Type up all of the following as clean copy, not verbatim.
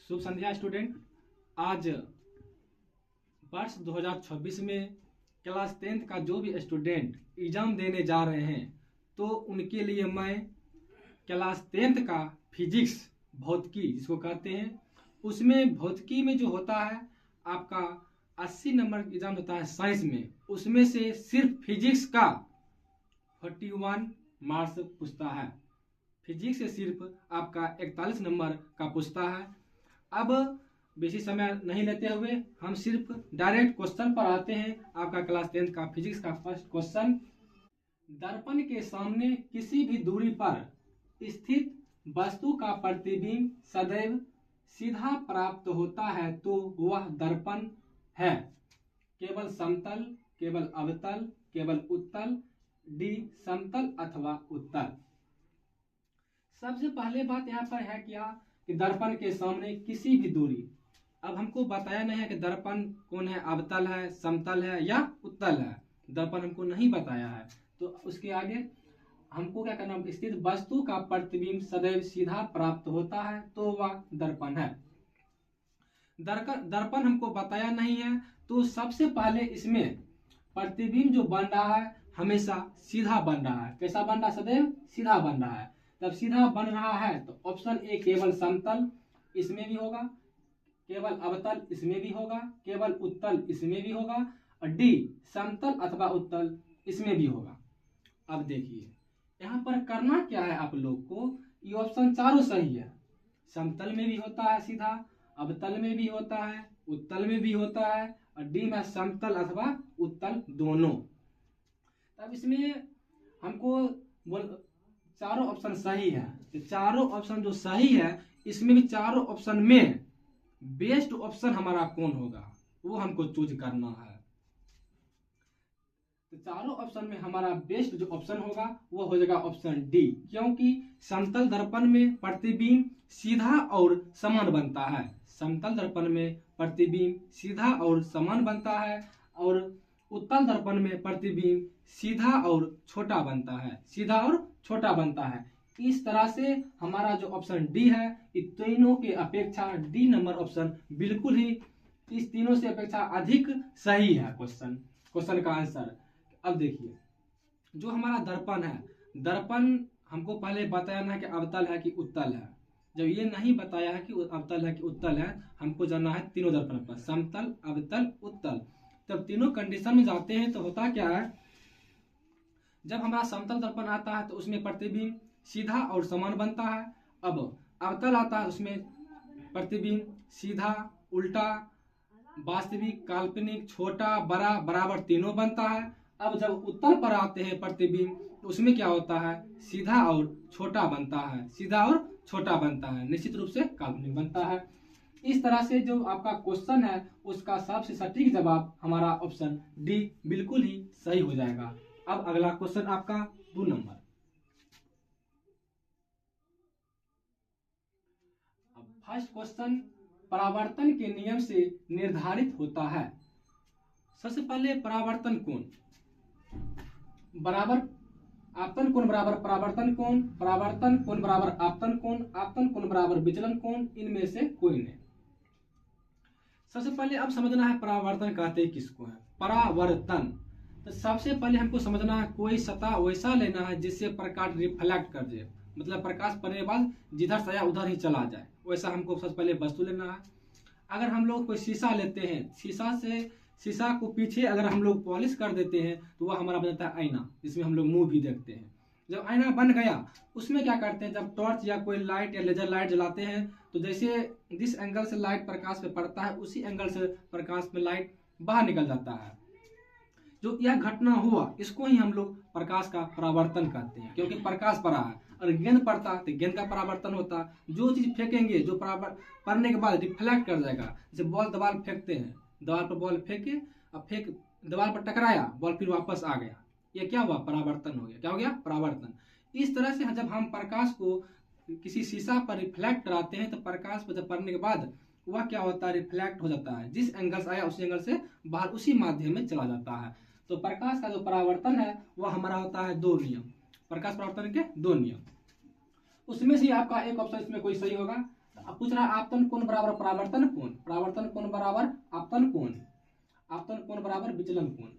शुभ संध्या student. आज वर्ष 2026 में क्लास 10th का जो भी स्टूडेंट एग्जाम देने जा रहे हैं तो उनके लिए मैं क्लास 10th का फिजिक्स भौतिकी जिसको कहते हैं, उसमें भौतिकी में जो होता है आपका 80 नंबर एग्जाम होता है साइंस में, उसमें से सिर्फ फिजिक्स का 41 मार्क्स पूछता है। फिजिक्स से सिर्फ आपका 41 नंबर का पूछता है। अब बेसी समय नहीं लेते हुए हम सिर्फ डायरेक्ट क्वेश्चन पर आते हैं। आपका क्लास 10th का फिजिक्स का फर्स्ट क्वेश्चन, दर्पण के सामने किसी भी दूरी पर स्थित वस्तु का प्रतिबिंब सदैव सीधा प्राप्त होता है तो वह दर्पण है। केवल समतल, केवल अवतल, केवल उत्तल, डी समतल अथवा उत्तल। सबसे पहले बात यहाँ पर है क्या कि दर्पण के सामने किसी भी दूरी। अब हमको बताया नहीं है कि दर्पण कौन है, अवतल है, समतल है या उत्तल है। दर्पण हमको नहीं बताया है, तो उसके आगे हमको क्या करना, स्थित वस्तु का प्रतिबिंब सदैव सीधा प्राप्त होता है तो वह दर्पण है। दर्पण हमको बताया नहीं है, तो सबसे पहले इसमें प्रतिबिंब जो बन रहा है हमेशा सीधा बन रहा है। कैसा बन रहा है? सदैव सीधा बन रहा है। तब सीधा बन रहा है तो ऑप्शन ए केवल समतल इसमें भी होगा, केवल अवतल इसमें भी होगा, केवल उत्तल इसमें भी होगा, और डी समतल अथवा उत्तल इसमें भी होगा। अब देखिए यहाँ पर करना क्या है आप लोग को, ये ऑप्शन चारों सही है। समतल में भी होता है सीधा, अवतल में भी होता है, उत्तल में भी होता है, और डी में समतल अथवा उत्तल दोनों। तब इसमें हमको चारों ऑप्शन सही है। तो चारों ऑप्शन जो सही है इसमें भी चारों ऑप्शन में बेस्ट ऑप्शन हमारा कौन होगा वो हमको चूज करना है। तो चारों ऑप्शन में हमारा बेस्ट जो ऑप्शन होगा वो हो जाएगा ऑप्शन डी, क्योंकि समतल दर्पण में प्रतिबिंब सीधा और समान बनता है। समतल दर्पण में प्रतिबिंब सीधा और समान बनता है, और उत्तल दर्पण में प्रतिबिंब सीधा और छोटा बनता है, सीधा और छोटा बनता है। इस तरह से हमारा जो ऑप्शन डी है, इन तीनों के अपेक्षा डी नंबर ऑप्शन बिल्कुल ही इस तीनों से अपेक्षा अधिक सही है क्वेश्चन का आंसर। अब देखिए जो हमारा दर्पण है, दर्पण हमको पहले बताया ना कि अवतल है कि उत्तल है। जब ये नहीं बताया है कि अवतल है कि उत्तल है, हमको जानना है तीनों दर्पण पर, समतल, अवतल, उत्तल। तब तीनों कंडीशन में जाते हैं तो होता क्या है, जब हमारा समतल दर्पण आता है तो उसमें प्रतिबिंब सीधा और समान बनता है। अब अवतल आता है उसमें प्रतिबिंब सीधा, उल्टा, वास्तविक, काल्पनिक, छोटा, बड़ा, बराबर तीनों बनता है। अब जब उत्तल पर आते हैं प्रतिबिंब तो उसमें क्या होता है, सीधा और छोटा बनता है, सीधा और छोटा बनता है, निश्चित रूप से काल्पनिक बनता है। इस तरह से जो आपका क्वेश्चन है उसका सबसे सटीक जवाब हमारा ऑप्शन डी बिल्कुल ही सही हो जाएगा। अब अगला क्वेश्चन आपका 2 नंबर। अब फर्स्ट क्वेश्चन, परावर्तन के नियम से निर्धारित होता है। सबसे पहले परावर्तन कोण बराबर आपतन कोण बराबर परावर्तन कोण, परावर्तन कोण बराबर आपतन कोण, आपतन कोण बराबर विचलन कोण, इनमें से कोई नहीं। सबसे पहले अब समझना है परावर्तन कहते किसको है। परावर्तन तो सबसे पहले हमको समझना है कोई सतह वैसा लेना है जिससे प्रकाश रिफ्लेक्ट कर दे, मतलब प्रकाश पड़ने के बाद जिधर से आया उधर ही चला जाए, वैसा हमको सबसे पहले वस्तु लेना है। अगर हम लोग कोई शीशा लेते हैं, शीशा को पीछे अगर हम लोग पॉलिश कर देते हैं तो वह हमारा बन जाता है आईना, जिसमें हम लोग मुंह भी देखते हैं। जब आईना बन गया उसमें क्या करते हैं, जब टॉर्च या कोई लाइट या लेजर लाइट जलाते हैं तो जैसे जिस एंगल से लाइट प्रकाश पे पड़ता है उसी एंगल से प्रकाश में लाइट बाहर निकल जाता है। जो यह घटना हुआ इसको ही हम लोग प्रकाश का परावर्तन कहते हैं, क्योंकि प्रकाश पड़ा है और गेंद पड़ता तो गेंद का परावर्तन होता। जो चीज फेंकेंगे जो पड़ने के बाद रिफ्लेक्ट कर जाएगा, जैसे बॉल दीवार फेंकते हैं, दीवार पर बॉल फेंके, अब दीवार पर टकराया, बॉल फिर वापस आ गया, ये क्या हुआ, परावर्तन हो गया। क्या हो गया? परावर्तन। इस तरह से जब हम प्रकाश को किसी शीशा पर रिफ्लेक्ट कराते हैं तो प्रकाश पर जब पड़ने के बाद वह क्या होता है, रिफ्लेक्ट हो जाता है, जिस एंगल से आया उसी एंगल से बाहर उसी माध्यम में चला जाता है। तो प्रकाश का जो परावर्तन है वह हमारा होता है 2 नियम, प्रकाश परावर्तन के 2 नियम। उसमें से आपका एक ऑप्शन इसमें कोई सही होगा। अब पूछ रहा है आपतन कोण बराबर परावर्तन कोण, परावर्तन कोण बराबर आपतन कोण, आपतन कोण बराबर विचलन कोण।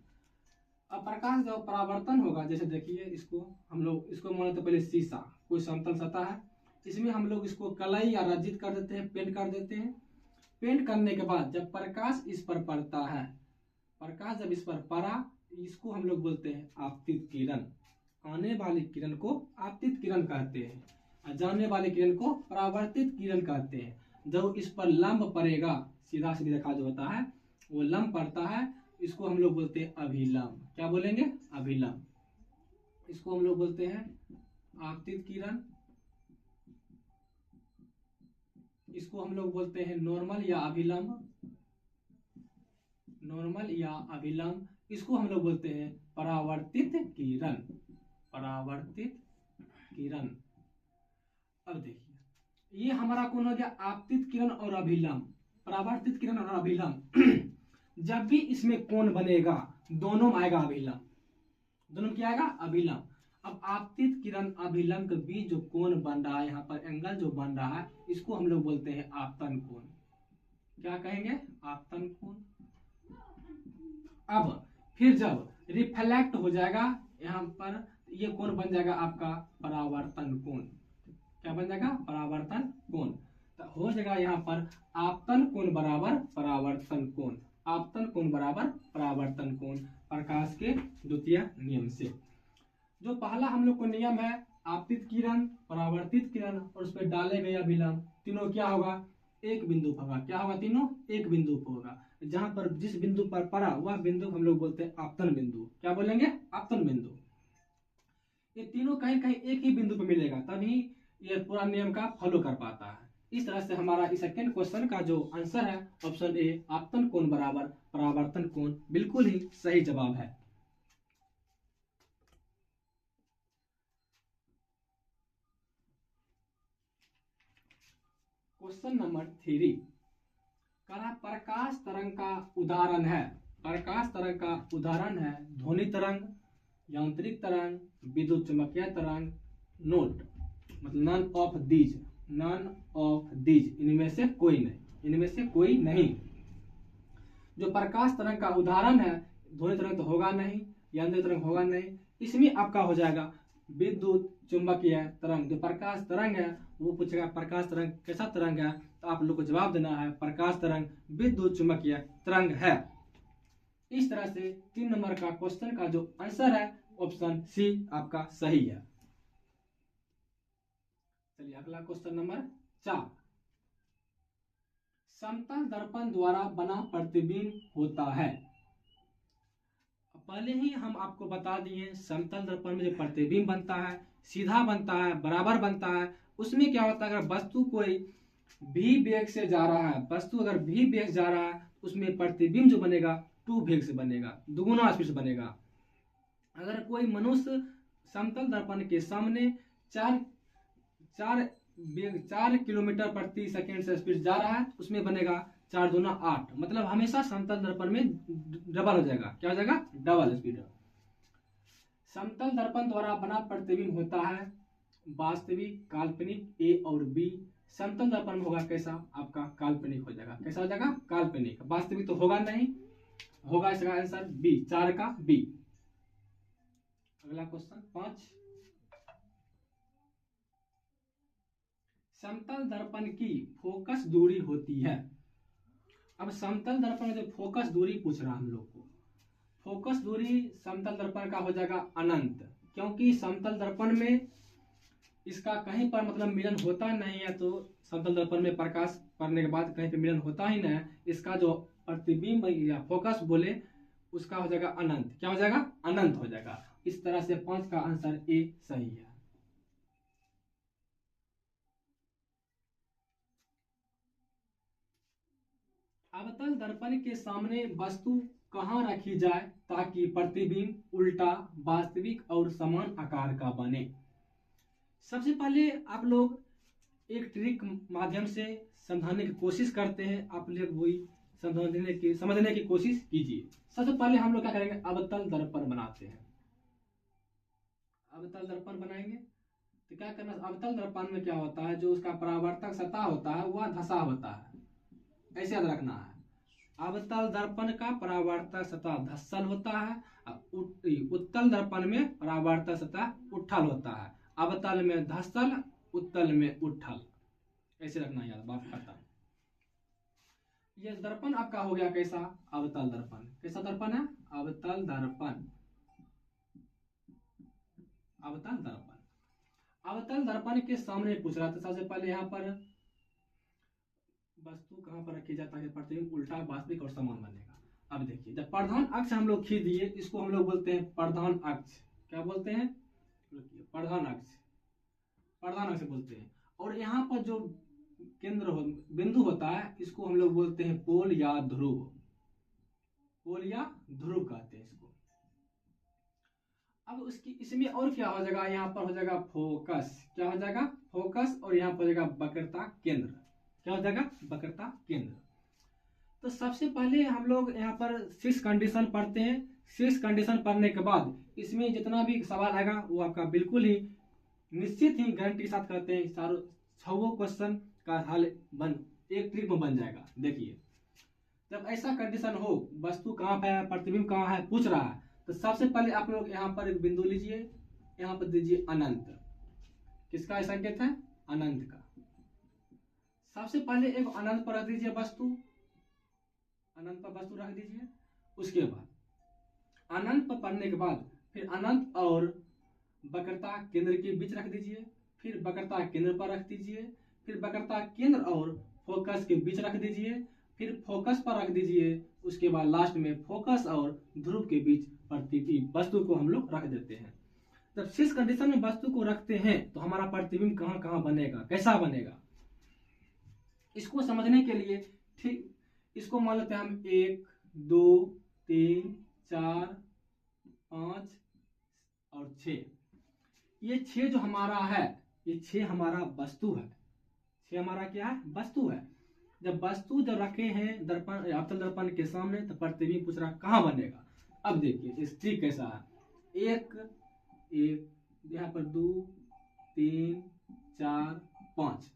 अब प्रकाश जब परावर्तन होगा, जैसे देखिए इसको हम लोग इसको मानते पहले शीशा, कोई समतल सतह है, इसमें हम लोग इसको कलई या रजित कर देते हैं, पेंट कर देते हैं। पेंट करने के बाद जब प्रकाश इस पर पड़ता है, प्रकाश जब इस पर पड़ा, इसको हम लोग बोलते हैं आपतित किरण। आने वाली किरण को आपतित किरण कहते हैं और जाने वाली किरण को परावर्तित किरण कहते हैं। जब इस पर लंब पड़ेगा, सीधा सीधी रेखा जो होता है वो लंब पड़ता है, इसको हम लोग बोलते हैं अभिलंब। क्या बोलेंगे? अभिलंब। इसको हम लोग बोलते हैं आपतित किरण, इसको हम लोग बोलते हैं नॉर्मल या अभिलंब, नॉर्मल या अभिलंब। इसको हम लोग बोलते हैं परावर्तित किरण, परावर्तित किरण। अब देखिए ये हमारा कौन हो गया? आपतित किरण और अभिलंब, परावर्तित किरण और अभिलंब। जब भी इसमें कोण बनेगा दोनों में आएगा अभिलंब, दोनों में क्या आएगा? अभिलंब। अब आपतित किरण अभिलंब के बीच जो कोण बन रहा है, यहाँ पर एंगल जो बन रहा है, इसको हम लोग बोलते हैं आपतन कोण। क्या कहेंगे? आपतन कोण। अब फिर जब रिफ्लेक्ट हो जाएगा यहाँ पर, ये कोण बन जाएगा आपका परावर्तन कोण। क्या बन जाएगा? परावर्तन कोण। तो हो जाएगा यहाँ पर आपतन कोण बराबर परावर्तन कोण, आपतन कोण बराबर परावर्तन कोण, प्रकाश के द्वितीय नियम से। जो पहला हम लोग को नियम है, आपतित किरण, परावर्तित किरण और उस पर डाले गए अभिलंब, तीनों क्या होगा? एक बिंदु पर होगा। क्या होगा? तीनों एक बिंदु पर होगा। जहां पर जिस बिंदु पर पड़ा वह बिंदु हम लोग बोलते हैं आपतन बिंदु। क्या बोलेंगे? आपतन बिंदु। ये तीनों कहीं कहीं एक ही बिंदु पर मिलेगा, तभी ये पूरा नियम का फॉलो कर पाता है। इस तरह से हमारा इस सेकंड क्वेश्चन का जो आंसर है ऑप्शन ए, आपतन कोण बराबर परावर्तन कोण, बिल्कुल ही सही जवाब है। क्वेश्चन नंबर 3, प्रकाश तरंग का उदाहरण है, प्रकाश तरंग का उदाहरण है ध्वनि तरंग, यांत्रिक तरंग, विद्युत चुंबकीय तरंग। नोट मतलब none of these, none of these, इनमें से कोई नहीं, इनमें से कोई नहीं। जो प्रकाश तरंग का उदाहरण है, ध्वनि तरंग तो होगा नहीं, यांत्रिक तरंग होगा नहीं, इसमें आपका हो जाएगा विद्युत चुंबकीय तरंग। जो प्रकाश तरंग है वो पूछेगा प्रकाश तरंग कैसा तरंग है, तो आप लोग को जवाब देना है प्रकाश तरंग विद्युत चुंबकीय तरंग है। इस तरह से 3 नंबर का क्वेश्चन का जो आंसर है ऑप्शन सी आपका सही है। चलिए अगला क्वेश्चन नंबर 4, समतल दर्पण द्वारा बना प्रतिबिंब होता है। पहले ही हम आपको बता दिए समतल दर्पण में जो प्रतिबिंब बनता है, सीधा बनता है, बराबर बनता है। उसमें क्या होता है, अगर वस्तु कोई भी वेग से जा रहा है, वस्तु अगर भी वेग जा रहा है, उसमें प्रतिबिंब जो बनेगा 2 वेग से बनेगा, दुगुना स्पीड से बनेगा। अगर कोई मनुष्य समतल दर्पण के सामने 4 किलोमीटर प्रति सेकेंड से स्पीड जा रहा है, उसमें बनेगा 4 दूना 8, मतलब हमेशा समतल दर्पण में डबल हो जाएगा। क्या हो जाएगा? Double speed. समतल दर्पण द्वारा बना प्रतिबिंब होता है वास्तविक, काल्पनिक, ए और बी। समतल दर्पण में होगा कैसा? आपका काल्पनिक हो जाएगा। कैसा हो जाएगा? काल्पनिक। वास्तविक तो होगा नहीं, होगा इसका आंसर बी, 4 का बी। अगला क्वेश्चन 5, समतल दर्पण की फोकस दूरी होती है। अब समतल दर्पण में जो फोकस दूरी पूछ रहा हम लोग को, फोकस दूरी समतल दर्पण का हो जाएगा अनंत, क्योंकि समतल दर्पण में इसका कहीं पर मतलब मिलन होता नहीं है। तो समतल दर्पण में प्रकाश पड़ने के बाद कहीं पे मिलन होता ही नहीं है, इसका जो प्रतिबिंब या फोकस बोले उसका हो जाएगा अनंत। क्या हो जाएगा? अनंत हो जाएगा। इस तरह से 5 का आंसर ए सही है। अवतल दर्पण के सामने वस्तु कहाँ रखी जाए ताकि प्रतिबिंब उल्टा, वास्तविक और समान आकार का बने? सबसे पहले आप लोग एक ट्रिक माध्यम से समझाने की कोशिश करते हैं, आप लोग वही समझने की कोशिश कीजिए। सबसे पहले हम लोग क्या करेंगे? अवतल दर्पण बनाते हैं। अवतल दर्पण बनाएंगे तो क्या करना, अवतल दर्पण में क्या होता है, जो उसका परावर्तक सतह होता है वह धसा होता है, ऐसे याद रखना है। अवतल दर्पण का परावर्तक सतह धसल होता है, उत्तल दर्पण में परावर्तक सतह उठल होता है। अवतल में धसल, उत्तल में उठल, ऐसे रखना याद, बात खत्म। ये दर्पण आपका हो गया कैसा, अवतल दर्पण। कैसा दर्पण है, अवतल दर्पण। अवतल दर्पण, अवतल दर्पण के सामने पूछ रहा था। सबसे पहले यहाँ पर वस्तु कहाँ पर रखी जाता है, प्रतिबिंब उल्टा वास्तविक और समान बनेगा। अब देखिए, जब प्रधान अक्ष हम लोग खींच दिए, इसको हम लोग बोलते हैं प्रधान अक्ष। क्या बोलते हैं, प्रधान अक्ष, प्रधान अक्ष बोलते हैं। और यहाँ पर जो केंद्र बिंदु होता है, इसको हम लोग बोलते हैं पोल या ध्रुव। पोल या ध्रुव कहते हैं इसको। अब उसकी इसमें और क्या हो जाएगा, यहाँ पर हो जाएगा फोकस। क्या हो जाएगा, फोकस। और यहाँ पर हो जाएगा वक्रता केंद्र। क्या हो जाएगा, वक्रता केंद्र। तो सबसे पहले हम लोग यहाँ पर 6 कंडीशन पढ़ते हैं। 6 कंडीशन पढ़ने के बाद इसमें जितना भी सवाल आएगा वो आपका बिल्कुल ही निश्चित ही गारंटी के साथ करते हैं, सारों 6 क्वेश्चन का हल एक ट्रिक में बन जाएगा। देखिए, जब ऐसा कंडीशन हो, वस्तु कहाँ पे है, प्रतिबिंब कहाँ है, पूछ रहा है, तो सबसे पहले आप लोग यहाँ पर एक बिंदु लीजिए, यहाँ पर दीजिए अनंत। किसका संकेत है, अनंत का। सबसे पहले एक अनंत पर रख दीजिए वस्तु, अनंत पर वस्तु रख दीजिए। उसके बाद अनंत पर पढ़ने के बाद फिर अनंत और वक्रता केंद्र के बीच रख दीजिए, फिर वक्रता केंद्र पर रख दीजिए, फिर वक्रता केंद्र और फोकस के बीच रख दीजिए, फिर फोकस पर रख दीजिए। उसके बाद लास्ट में फोकस और ध्रुव के बीच प्रतिबिंब वस्तु को हम लोग रख देते हैं। जब 6 कंडीशन में वस्तु को रखते हैं तो हमारा प्रतिबिंब कहाँ कहाँ बनेगा, कैसा बनेगा, इसको समझने के लिए ठीक इसको मान लेते हैं हम 1 2 3 4 5 और 6। ये 6 जो हमारा है, ये 6 हमारा वस्तु है। 6 हमारा क्या है, वस्तु है। जब वस्तु जब रखे हैं दर्पण, अवतल दर्पण के सामने, तो प्रतिबिंब पूछ रहा कहाँ बनेगा। अब देखिए इस ट्रिक कैसा है, 1 यहाँ पर 2 3 4 5।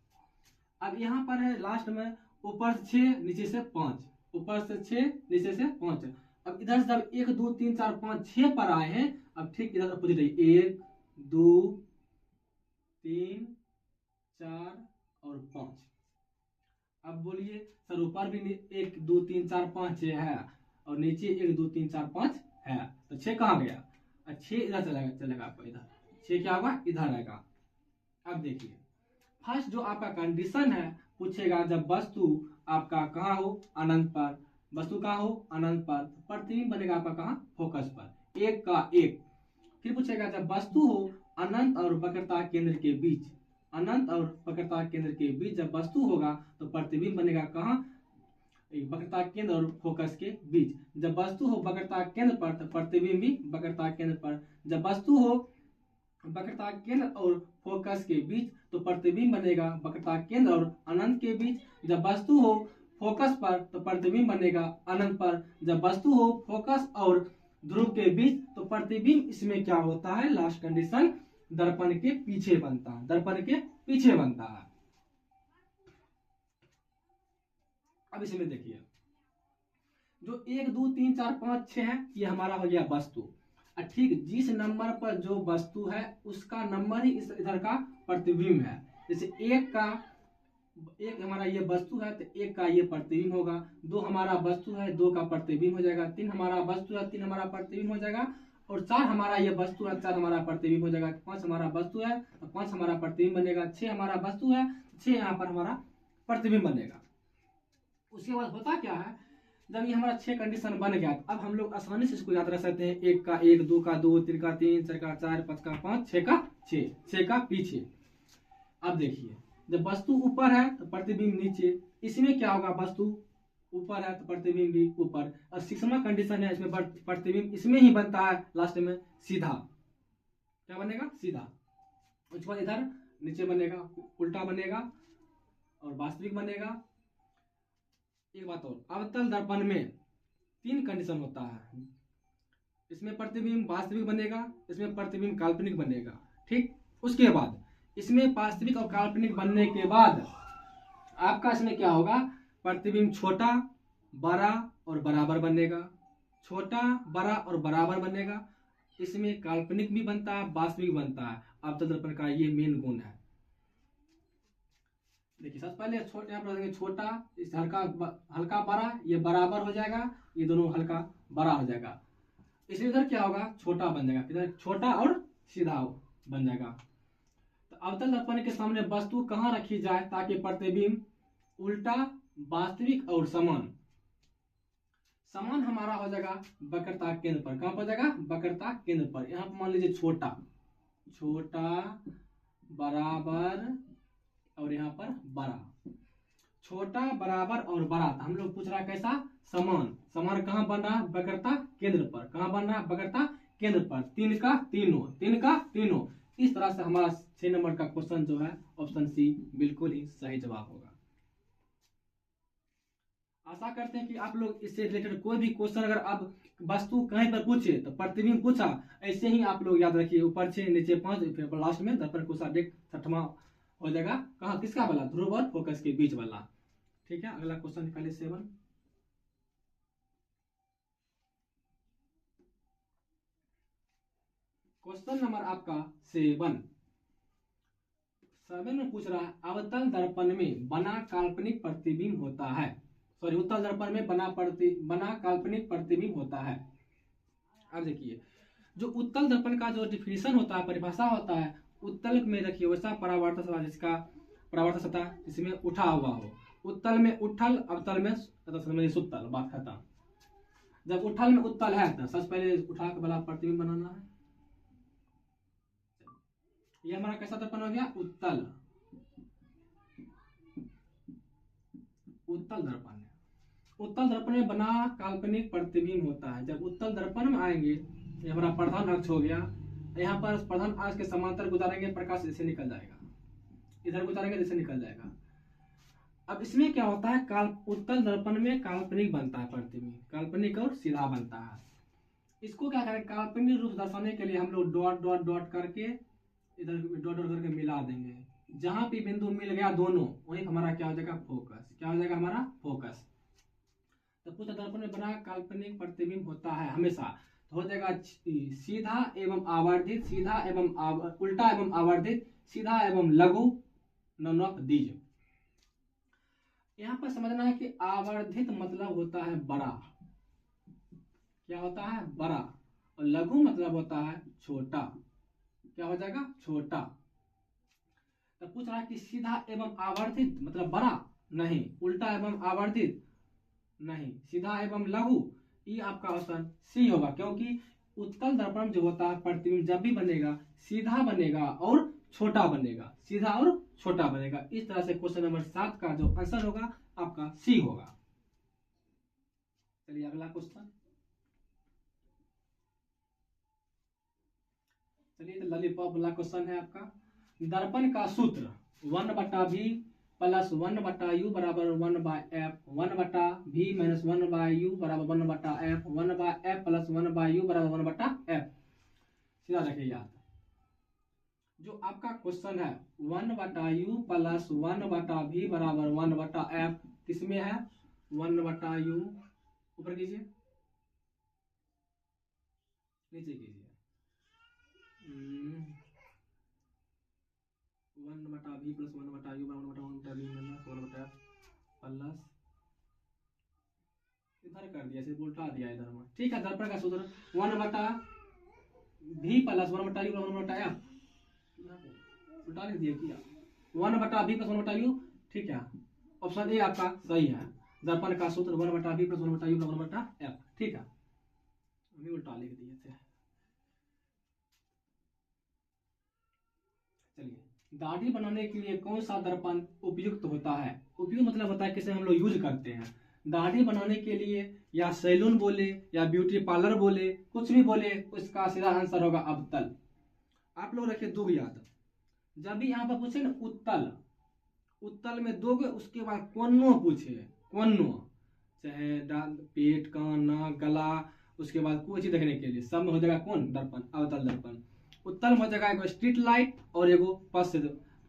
अब यहाँ पर है लास्ट में ऊपर से 6 नीचे से 5, ऊपर से 6 नीचे से 5। अब इधर से जब 1 2 3 4 5 6 पर आए हैं, अब ठीक इधर अपोजिट है, 1 2 3 4 और 5। अब बोलिए सर, ऊपर भी 1 2 3 4 5 6 है और नीचे 1 2 3 4 5 है, तो 6 कहाँ गया, 6 इधर चलेगा आपको, इधर 6 क्या होगा, इधर आएगा। अब देखिए, फर्स्ट जो आपका कंडीशन है पूछेगा, जब वस्तु आपका कहाँ हो, अनंत पर। वस्तु कहाँ हो, अनंत पर, तो प्रतिबिंब बनेगा आपका कहाँ, फोकस पर, 1 का 1। फिर पूछेगा जब वस्तु हो अनंत और वक्रता केंद्र के बीच, अनंत और वक्रता केंद्र के बीच जब वस्तु होगा तो प्रतिबिंब बनेगा कहाँ, वक्रता केंद्र और फोकस के बीच। जब वस्तु हो वक्रता केंद्र पर तो प्रतिबिंब भी वक्रता केंद्र पर। जब वस्तु हो वक्रता केंद्र और फोकस के बीच तो प्रतिबिंब बनेगा वक्रता केंद्र और अनंत के बीच। जब वस्तु हो फोकस पर तो प्रतिबिंब बनेगा अनंत पर। जब वस्तु हो फोकस और ध्रुव के बीच तो प्रतिबिंब इसमें क्या होता है, लास्ट कंडीशन दर्पण के पीछे बनता है, दर्पण के पीछे बनता है। अब इसमें देखिए, जो 1 2 3 4 5 6 है, ये हमारा हो गया वस्तु। ठीक जिस नंबर पर जो वस्तु है उसका नंबर ही इधर का प्रतिबिंब है। जैसे 1 हमारा ये वस्तु है तो 1 का ये प्रतिबिंब होगा। 2 हमारा वस्तु है, 2 का प्रतिबिंब हो जाएगा। 3 हमारा वस्तु है, 3 हमारा प्रतिबिंब हो जाएगा। और 4 हमारा ये वस्तु है, 4 हमारा प्रतिबिंब हो जाएगा। 5 हमारा वस्तु है तो 5 हमारा प्रतिबिंब बनेगा। 6 हमारा वस्तु है, 6 यहाँ पर हमारा प्रतिबिंब बनेगा। उसके बाद होता क्या है, जब ये हमारा 6 कंडीशन बन गया, अब हम लोग आसानी से इसको याद रख सकते हैं। 1 का 1, 2 का 2, 3 का 3, 4 का 4, 5 का 5, 6 का 6, 6 का पीछे। अब देखिए, जब वस्तु ऊपर है तो प्रतिबिंब नीचे। इसमें क्या होगा, वस्तु ऊपर है तो प्रतिबिंब भी ऊपर। और 6वां कंडीशन है, इसमें प्रतिबिंब इसमें ही बनता है लास्ट में सीधा। क्या बनेगा, सीधा। उसके बाद इधर नीचे बनेगा, उल्टा बनेगा और वास्तविक बनेगा। एक बात और, अवतल दर्पण में 3 कंडीशन होता है। इसमें प्रतिबिंब वास्तविक बनेगा, इसमें प्रतिबिंब काल्पनिक बनेगा। ठीक, उसके बाद इसमें वास्तविक और काल्पनिक बनने के बाद आपका इसमें क्या होगा, प्रतिबिंब छोटा, बड़ा और बराबर बनेगा। छोटा, बड़ा और बराबर बनेगा। इसमें काल्पनिक भी बनता है, वास्तविक बनता है। अवतल दर्पण का ये मेन गुण है। देखिए सबसे पहले यहाँ पर छोटा, इस हल्का हल्का बड़ा, ये बराबर हो जाएगा, ये दोनों हल्का बड़ा हो जाएगा। इसमें इधर क्या होगा, छोटा बन जाएगा, इधर छोटा और सीधा बन जाएगा। तो अवतल दर्पण के सामने वस्तु कहाँ रखी जाए ताकि प्रतिबिंब उल्टा, वास्तविक और समान समान हमारा हो जाएगा वक्रता केंद्र पर। कहाँ पर जाएगा, वक्रता केंद्र पर। यहाँ पर मान लीजिए छोटा, छोटा, बराबर और यहाँ पर बड़ा। छोटा, बराबर और बड़ा। हम लोग पूछ रहा है कैसा, समान। समान कहाँ बन रहा है, वक्रता केंद्र पर। कहाँ बन रहा है, वक्रता केंद्र पर। तीन का तीनों, तीन का तीनों। इस तरह से हमारा 6 नंबर का क्वेश्चन जो है ऑप्शन सी बिल्कुल ही सही जवाब होगा। आशा करते हैं कि आप लोग इससे रिलेटेड कोई भी क्वेश्चन अगर आप वस्तु कहीं पर पूछे तो प्रतिबिंब पूछा, ऐसे ही आप लोग याद रखिए, ऊपर 6 नीचे 5 फिर लास्ट में दर्पण को सब्जेक्ट 6वां हो जाएगा। कहाँ, किसका वाला, ध्रुव और फोकस के बीच वाला। ठीक है, अगला क्वेश्चन निकालिए 7। क्वेश्चन नंबर आपका 7 में पूछ रहा है अवतल दर्पण में बना काल्पनिक प्रतिबिंब होता है। सॉरी, उत्तल दर्पण में बना काल्पनिक प्रतिबिंब होता है। अब देखिए जो उत्तल दर्पण का जो डिफिनीशन होता है, परिभाषा होता है, उत्तल में रखिए वैसा परावर्तक सतह जिसका परावर्तक सतह जिसमें उठा हुआ हो। उत्तल में उठल, अवतल में सुतल, बात खत्म। जब उठल में उत्तल है तो सबसे पहले उठा के वाला प्रतिबिंब बनाना है। ये हमारा कैसा दर्पण हो गया, उत्तल, उत्तल दर्पण। उत्तल दर्पण में बना काल्पनिक प्रतिबिंब होता है। जब उत्तल दर्पण में आएंगे, ये हमारा प्रधान अक्ष हो गया, यहाँ पर प्रधान अक्ष के समांतर गुजारेंगे, प्रकाश ऐसे निकल जाएगा, इधर गुजारेंगे जैसे निकल जाएगा। अब इसमें क्या होता है, उत्तल दर्पण में काल्पनिक बनता है प्रतिबिंब, काल्पनिक और सीधा बनता है। इसको क्या करें, काल्पनिक रूप दर्शाने के लिए हम लोग डॉट डॉट डॉट करके इधर डॉट डॉट करके मिला देंगे। जहां भी बिंदु मिल गया दोनों, वही हमारा क्या हो जाएगा, फोकस। क्या हो जाएगा, हमारा फोकस। तो कुछ दर्पण में बना काल्पनिक प्रतिबिंब होता है हमेशा, तो हो जाएगा सीधा एवं आवर्धित, सीधा एवं उल्टा एवं आवर्धित, सीधा एवं लघु, नौनक दीज। यहाँ पर समझना है कि आवर्धित मतलब होता है बड़ा, क्या होता है, बड़ा, और लघु मतलब होता है छोटा। क्या हो जाएगा, छोटा। तो पूछ रहा है कि सीधा एवं आवर्धित मतलब बड़ा नहीं, उल्टा एवं आवर्धित नहीं, सीधा एवं लघु, ये आपका ऑप्शन सी होगा। क्योंकि उत्तल दर्पण जो होता है प्रतिबिंब जब भी बनेगा सीधा बनेगा और छोटा बनेगा, सीधा और छोटा बनेगा। इस तरह से क्वेश्चन नंबर 7 का जो आंसर होगा आपका सी होगा। चलिए अगला क्वेश्चन। चलिए तो लॉलीपॉप वाला क्वेश्चन है आपका। दर्पण का सूत्र 1/v प्लस 1/u बराबर 1/f, 1/v माइनस 1/u बराबर 1/f, 1/f प्लस 1/u बराबर 1/f। सीधा रखिए याद। जो आपका क्वेश्चन है 1/u प्लस 1/v बराबर 1/f, किसमें है, 1/u, ऊपर कीजिए, नीचे कीजिए, 1/v प्लस 1/u बराबर 1/v माइनस 1/f प्लस, इधर कर दिया, सिर्फ उल्टा दिया इधर में। ठीक है, दर्पण का सूत्र 1/v प्लस 1/u बराबर 1/f, उल्टा लिख दिया क्या, 1/v प्लस 1/u। ठीक है, ऑप्शन ए आपका सही है। दर्पण का सूत्र 1/v प्लस 1/u बराबर 1/f। ठीक है, अभी उल्टा लिख दिए थे। चलिए, दाढ़ी बनाने के लिए कौन सा दर्पण उपयुक्त होता है। उपयुक्त मतलब होता है किसे हम लोग यूज करते हैं दाढ़ी बनाने के लिए, या सैलून बोले या ब्यूटी पार्लर बोले, कुछ भी बोले, उसका सीधा आंसर होगा अवतल। आप लोग रखिए दो याद, जब भी यहाँ पर पूछे ना उत्तल, उत्तल में दोगे, उसके बाद कोनो पूछे, कोनो चाहे पेट, कान, नाक, गला, उसके बाद कोई चीज देखने के लिए, सब में हो जाएगा कौन, दर्पण, अवतल दर्पण। उत्तल में हो जाएगा एगो स्ट्रीट लाइट और एगो पथ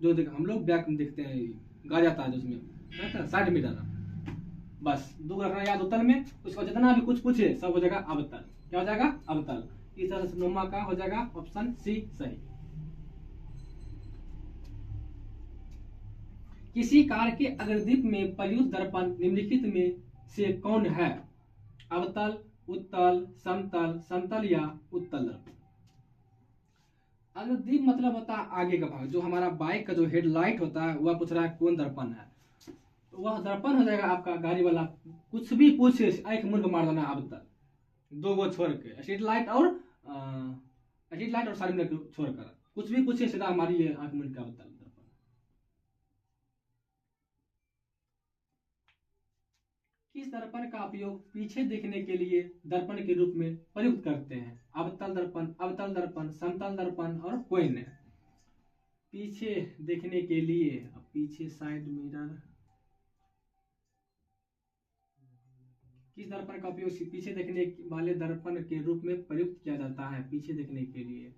जो हम लोग बैक में देखते हैं गा जाता है, जो उसमें साइड मिरर, बस दो रखना याद उत्तल में। उसका जितना भी कुछ पूछे सब हो जाएगा अवतल। क्या हो जाएगा? अवतल। इस तरह से नोमा का हो जाएगा ऑप्शन सी सही। किसी कार के अग्रदीप में प्रयुक्त दर्पण निम्नलिखित में से कौन है? अवतल, उत्तल, समतल, समतल या उत्तल दर्पण। अग्रदीप मतलब होता है आगे का भाग, जो हमारा बाइक का जो हेडलाइट होता है वह पूछ रहा है कौन दर्पण है, तो वह दर्पण हो जाएगा आपका गाड़ी वाला। कुछ भी पूछे आंख मुंह को मार देना अवतल, दो वो छोड़ के, स्ट्रीट लाइट और साइड मिरर को छोड़कर कुछ भी पूछे सीधा हमारी ये आंख मुंह का अवतल दर्पण। किस दर्पण का उपयोग पीछे देखने के लिए दर्पण के रूप में प्रयुक्त करते हैं? अवतल दर्पण, अवतल दर्पण, समतल दर्पण और कोई नहीं। पीछे देखने के लिए, अब पीछे साइड मिरर, किस दर्पण का उपयोग पीछे देखने वाले दर्पण के रूप में प्रयुक्त किया जाता है? पीछे देखने के लिए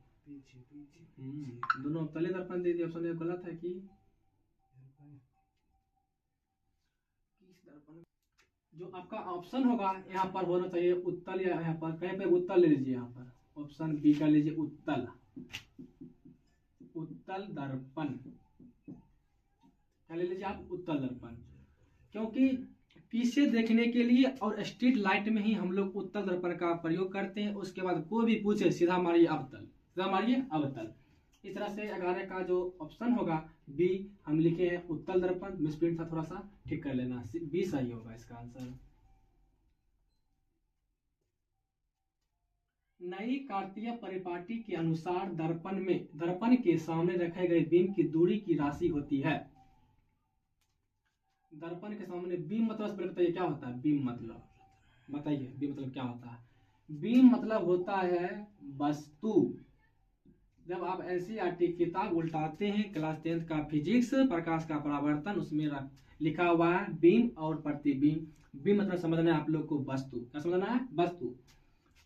दोनों तले दर्पण दे दिए, ऑप्शन गलत है कि किस दर्पण। जो आपका ऑप्शन होगा यहाँ पर होना चाहिए उत्तल, या यहाँ पर कहीं पे उत्तल ले लीजिए, यहाँ पर ऑप्शन बी का लीजिए उत्तल, उत्तल दर्पण क्या ले लीजिए आप? उत्तल दर्पण। क्योंकि पीछे देखने के लिए और स्ट्रीट लाइट में ही हम लोग उत्तल दर्पण का प्रयोग करते हैं। उसके बाद कोई भी पूछे सीधा मारिए अवतल, सीधा मारिए अवतल। इस तरह से 11 का जो ऑप्शन होगा बी हम लिखे हैं उत्तल दर्पण। मिसप्रिंट था, थोड़ा सा ठीक कर लेना, बी सही होगा इसका आंसर। नई कार्तीय परिपाटी के अनुसार दर्पण के सामने रखे गए बीम की दूरी की राशि होती है। दर्पण के सामने बीम मतलब बताइए क्या होता है? बीम मतलब बताइए, बीम मतलब क्या होता है? बीम मतलब होता है वस्तु। जब आप एनसीईआरटी किताब उल्टाते हैं क्लास 10th का फिजिक्स प्रकाश का परावर्तन, उसमें लिखा हुआ है बीम और प्रतिबिंब। बीम मतलब समझना है आप लोग को वस्तु, क्या समझना है? वस्तु।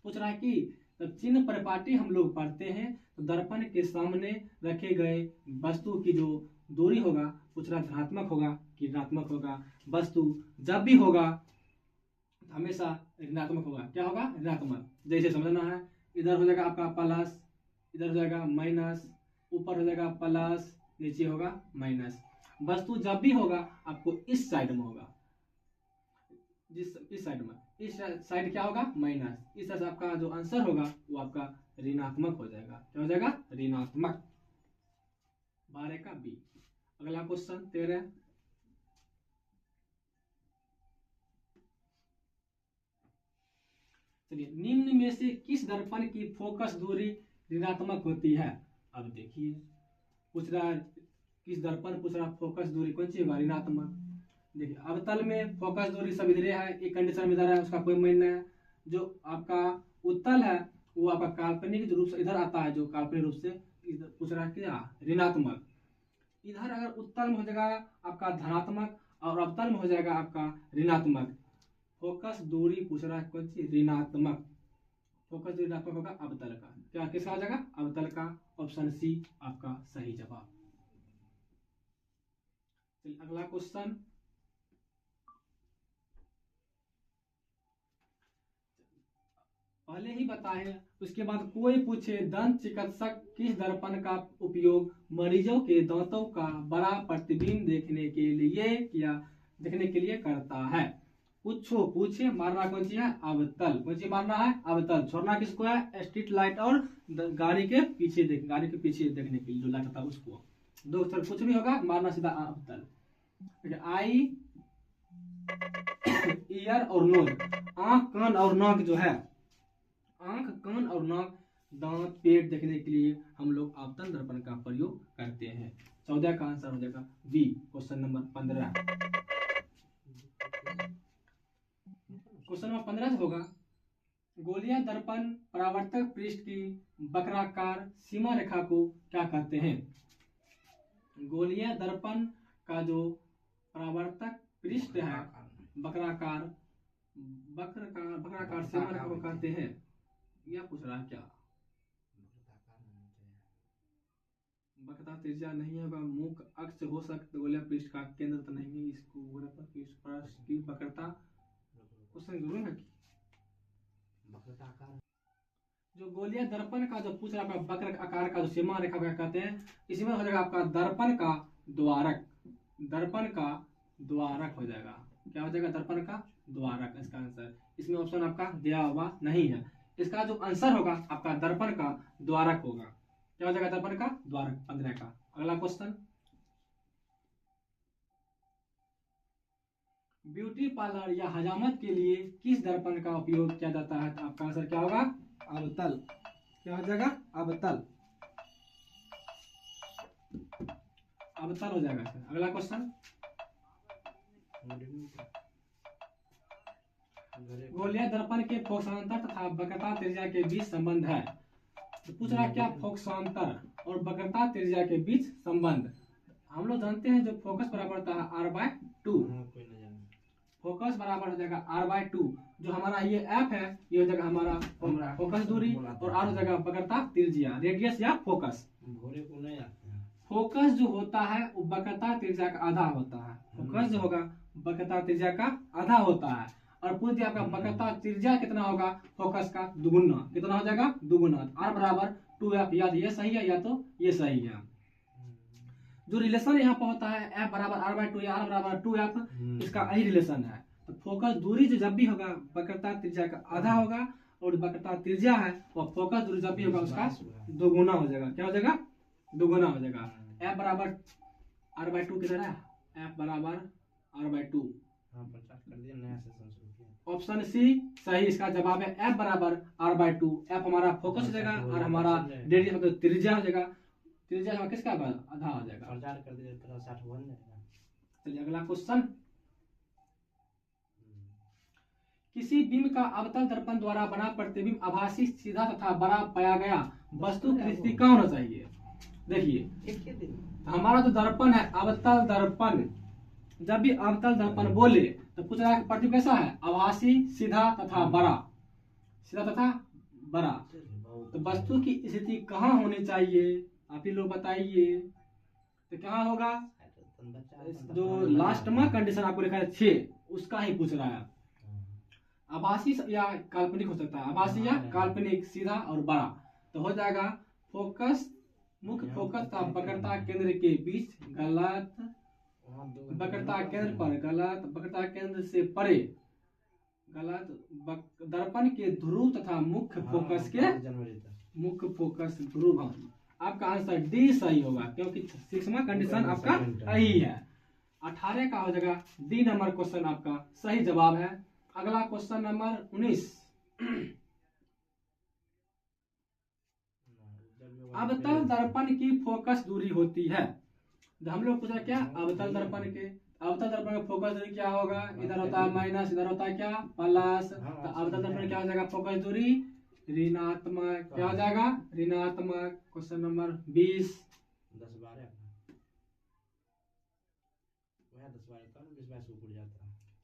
पूछ रहा है कि जब चिन्ह परिपाटी हम लोग पढ़ते हैं तो दर्पण के सामने रखे गए वस्तु की जो दूरी होगा, पूछ रहा धनात्मक होगा कि ऋणात्मक होगा। वस्तु जब भी होगा हमेशा ऋणात्मक होगा। क्या होगा? ऋणात्मक। जैसे समझना है, इधर हो जाएगा आपका प्लस, इधर हो जाएगा माइनस, ऊपर हो जाएगा प्लस, नीचे होगा माइनस। वस्तु जब भी होगा आपको इस साइड में होगा, इस साइड में, इस साइड क्या होगा? माइनस। इस तरह से आपका जो आंसर होगा वो आपका ऋणात्मक हो जाएगा। क्या हो जाएगा? ऋणात्मक। 12 का बी। अगला क्वेश्चन 13। चलिए, निम्न में से किस दर्पण की फोकस दूरी ऋणात्मक होती है? अब देखिए पूछ रहा है किस दर्पण, पूछ रहा फोकस दूरी कौन सी होगा? ऋणात्मक। देखिए अवतल में फोकस दूरी सब इधर है, एक कंडीशन इधर है, उसका कोई मायने है। जो आपका उत्तल है वो आपका काल्पनिक रूप से इधर आता है, जो काल्पनिक रूप से इधर पूछ रहा है क्या? ऋणात्मक। इधर अगर उत्तल में हो जाएगा आपका धनात्मक और अवतल में हो जाएगा आपका ऋणात्मक। फोकस दूरी पूछ रहा है कौन सी? ऋणात्मक। फोकस दूरी ऋणात्मक होगा अवतल का। क्या किसका हो जाएगा? अवतल का। ऑप्शन सी आपका सही जवाब। चलिए अगला क्वेश्चन। पहले ही बताए, उसके बाद कोई पूछे दंत चिकित्सक किस दर्पण का उपयोग मरीजों के दांतों का बड़ा प्रतिबिंब देखने के लिए करता है? पूछे मारना कौन सी है? अवतल। कौन सी मारना है? अवतल। छोड़ना किसको है? स्ट्रीट लाइट और गाड़ी के पीछे देखने के लिए जो लाइट होता है उसको। दो अक्षर कुछ भी होगा, मारना सीधा अवतल। आई, ईयर और नोज, आंख कान और नाक जो है, आंख कान और नाक दांत पेट देखने के लिए हम लोग अवतल दर्पण का प्रयोग करते हैं। 14 का आंसर हो जाएगा B, question number 15। Question number 15 होगा, गोलीय दर्पण परावर्तक पृष्ठ की वक्राकार सीमा रेखा को क्या कहते हैं? गोलीय दर्पण का जो परावर्तक पृष्ठ है, वक्राकार सीमा रेखा को कहते हैं। यह पूछ रहा है क्या? वक्रता त्रिज्या नहीं होगा, मुख्य अक्ष हो सकता, गोलीय पृष्ठ का केंद्र तो नहीं है, इसको गोलीय पृष्ठ पर की वक्रता क्वेश्चन जरूर है कि वक्रता आकार जो गोलीय दर्पण का जो पूछ रहा है आपका वक्र आकार का जो सीमा रेखा क्या कहते हैं, इसमें हो जाएगा आपका दर्पण का द्वारक, दर्पण का द्वारक हो जाएगा। क्या हो जाएगा? दर्पण का द्वारक इसका आंसर। इसमें ऑप्शन आपका दिया हुआ नहीं है, इसका जो आंसर होगा आपका दर्पण का द्वारक होगा। क्या हो जाएगा? दर्पण का द्वारक 15 का। अगला क्वेश्चन, ब्यूटी पार्लर या हजामत के लिए किस दर्पण का उपयोग किया जाता है? तो आपका आंसर क्या होगा? अवतल। क्या हो जाएगा? अवतल, अवतल हो जाएगा सर। अगला क्वेश्चन, गोलीय दर्पण के फोकसांतर तथा वक्रता त्रिज्या के बीच संबंध है। तो पूछ रहा है क्या फोकसांतर और वक्रता त्रिज्या के बीच संबंध। हम लोग जानते हैं जो फोकस बराबर होता है r/2, फोकस बराबर हो जाएगा r/2। जो हमारा ये एफ है ये हो जाएगा हमारा फोकस दूरी और आर हो जाएगा वक्रता त्रिज्या, रेडियस या फोकस। फोकस जो होता है वो वक्रता त्रिज्या का आधा होता है, फोकस जो होगा वक्रता त्रिज्या का आधा होता है। और पूछ दिया आपका वक्रता त्रिज्या कितना होगा? फोकस का दुगुना। कितना हो जाएगा? दुगुना। r बराबर 2f, या तो ये सही है या तो ये सही है। जो रिलेशन यहाँ पर होता है f बराबर r/2 या r बराबर 2f, इसका यही रिलेशन है। तो फोकस दूरी जो जब भी होगा वक्रता त्रिज्या का आधा होगा, और वक्रता त्रिज्या है वो फोकस दूरी जब भी होगा उसका दोगुना हो जाएगा। क्या हो जाएगा? दोगुना हो जाएगा। f बराबर r/2 किधर है? f बराबर r/2। ऑप्शन सी सही इसका जवाब है। f बराबर r/2। f हमारा फोकस हो जाएगा और हमारा रेडियस मतलब त्रिज्या हो जाएगा। त्रिज्या हमारा किसका आधा हो जाएगा। चलिए अगला क्वेश्चन, किसी बीम का अवतल दर्पण द्वारा बना प्रतिबिंब आभासी, सीधा तथा बड़ा पाया गया वस्तु की स्थिति कौन होना चाहिए? देखिए हमारा जो दर्पण है अवतल दर्पण, जब भी अवतल दर्पण बोले तो पूछ रहा है प्रतिबिंब कैसा है? आभासी, सीधा तथा बड़ा, सीधा तथा बड़ा। तो वस्तु की स्थिति कहाँ होनी चाहिए आप ही लोग बताइए। तो क्या होगा? जो लास्ट में कंडीशन आपको लिखा है 6, उसका ही पूछ रहा है। आभासी या काल्पनिक हो सकता है, आभासी या काल्पनिक, सीधा और बड़ा। तो हो जाएगा फोकस, मुख्य फोकस का वक्रता केंद्र के बीच गलत, वक्रता केंद्र पर गलत, वक्रता केंद्र से परे गलत, दर्पण के ध्रुव तथा मुख्य फोकस के मुख्य फोकस ध्रुव। आपका आंसर डी सही होगा, क्योंकि 6वां कंडीशन आपका सही है। 18 का हो जाएगा डी नंबर क्वेश्चन आपका सही जवाब है। अगला क्वेश्चन नंबर 19, अवतल दर्पण की फोकस दूरी होती है। हम लोग पूछा क्या अवतल दर्पण के, अवतल दर्पण का फोकस दूरी क्या होगा? इधर होता है माइनस, इधर होता है क्या? प्लस। तो अवतल दर्पण क्या हो जाएगा? फोकस दूरी ऋणात्मक। क्या हो जाएगा? ऋणात्मक। क्वेश्चन नंबर 20, 10-12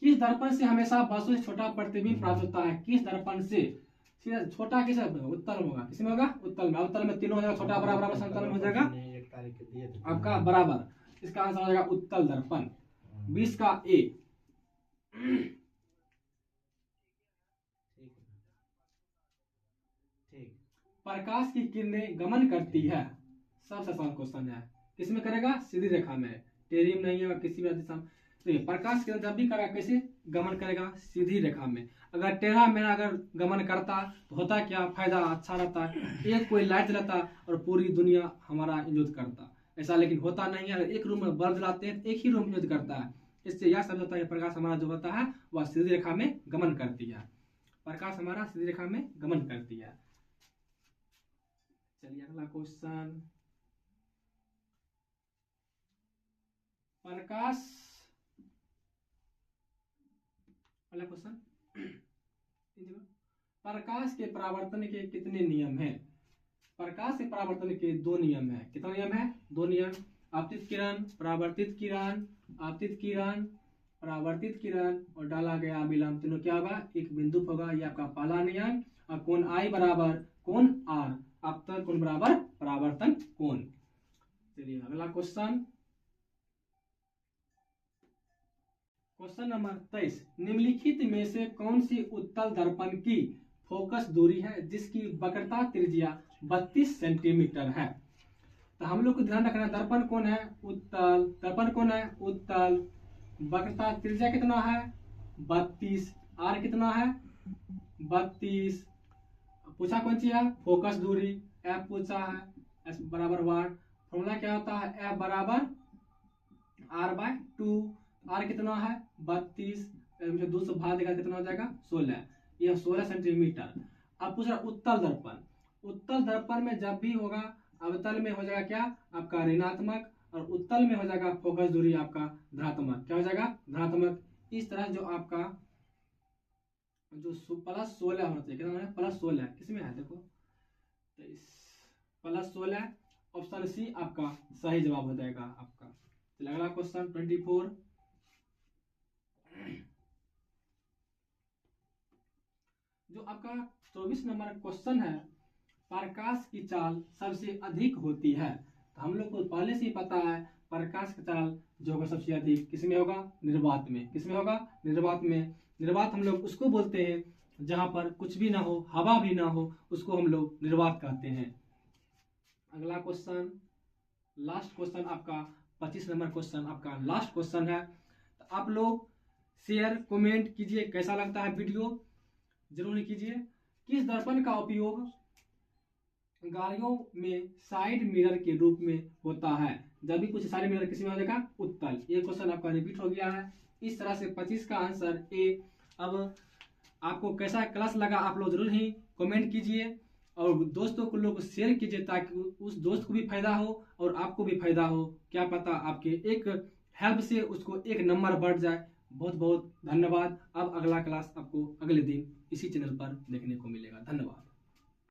किस दर्पण से हमेशा वस्तु से छोटा प्रतिबिंब प्राप्त होता है? किस दर्पण से? सीधा छोटा किस उत्तल में होगा? किसमें होगा? उत्तल में। अवतल में तीनों हो जाएगा, छोटा बड़ा बराबर, समतल में हो जाएगा आपका बराबर। इसका आंसर हो जाएगा उत्तल दर्पण। 20 का ए। प्रकाश की किरणें गमन करती है, सबसे आसान क्वेश्चन है। किसमें करेगा? सीधी रेखा में, टेढ़ी नहीं है किसी भी दिशा में। तो प्रकाश किरण जब भी करेगा कैसे गमन करेगा? सीधी रेखा में। अगर टेढ़ा मेढ़ा अगर गमन करता तो होता क्या फायदा? अच्छा रहता है, एक कोई लाइट जलाता और पूरी दुनिया हमारा यूज करता। ऐसा लेकिन होता नहीं है। अगर एक रूम में बल्ब जलाते हैं तो एक ही रूम यूज करता है। इससे यह समझ होता है प्रकाश हमारा जो होता है वह सीधी रेखा में गमन करती है। प्रकाश हमारा सीधी रेखा में गमन करती है। चलिए अगला क्वेश्चन, प्रकाश, अगला क्वेश्चन, प्रकाश के परावर्तन के कितने नियम हैं? प्रकाश के परावर्तन के 2 नियम है। कितना नियम है? 2 नियम। आपतित किरण, परावर्तित किरण, आपतित किरण, परावर्तित किरण और डाला गया विलंब, तीनों क्या होगा? एक बिंदु होगा। ये आपका पहला नियम। और कोण I बराबर कोण R, आपतन कोण बराबर परावर्तन कोण। चलिए अगला क्वेश्चन, क्वेश्चन नंबर 23, निम्नलिखित में से कौन सी उत्तल दर्पण की फोकस दूरी है जिसकी वक्रता त्रिज्या 32 सेंटीमीटर है। तो हम लोग को ध्यान रखना, दर्पण कौन है, उत्तल, दर्पण कौन है, उत्तल, वक्रता त्रिज्या कितना है 32, आर कितना है 32, पूछा कौन सी है, फोकस दूरी, एफ पूछा है, एस बराबर वाट, फॉर्मूला क्या होता है, एफ बराबर r/2, आर कितना है 32, मुझे 2 से भाग देगा कितना हो जाएगा 16, यह 16 सेंटीमीटर। अब पूछ रहा उत्तल दर्पण, उत्तल दर्पण में जब भी होगा अवतल में हो जाएगा क्या आपका ऋणात्मक, और उत्तल में हो जाएगा फोकस दूरी आपका धनात्मक, क्या हो जाएगा धनात्मक। इस तरह जो आपका जो +16 होना चाहिए, कितना है +16, किसमें है देखो 23 +16, ऑप्शन सी आपका सही जवाब हो जाएगा आपका। चलिए अगला क्वेश्चन 24, जो आपका 24 नंबर क्वेश्चन है, प्रकाश की चाल सबसे अधिक होती है। तो हम लोग को पहले से ही पता है प्रकाश की चाल जो होगा सबसे अधिक किसमें होगा, निर्वात में, किसमें होगा निर्वात में। निर्वात हम लोग उसको बोलते हैं जहां पर कुछ भी ना हो, हवा भी ना हो, उसको हम लोग निर्वात कहते हैं। अगला क्वेश्चन, लास्ट क्वेश्चन आपका 25 नंबर क्वेश्चन आपका लास्ट क्वेश्चन है। तो आप लोग शेयर कमेंट कीजिए, कैसा लगता है वीडियो जरूर कीजिए। किस दर्पण का उपयोग गाड़ियों में साइड मिरर के रूप में होता है, जब भी कुछ साइड मिरर किसी में हो जाएगा उत्तल। ये क्वेश्चन आपका रिपीट हो गया है। इस तरह से 25 का आंसर ए। अब आपको कैसा क्लास लगा आप लोग जरूर ही कमेंट कीजिए और दोस्तों को लोग शेयर कीजिए ताकि उस दोस्त को भी फायदा हो और आपको भी फायदा हो। क्या पता आपके एक हेल्प से उसको एक नंबर बढ़ जाए। बहुत बहुत धन्यवाद। अब अगला क्लास आपको अगले दिन इसी चैनल पर देखने को मिलेगा। धन्यवाद।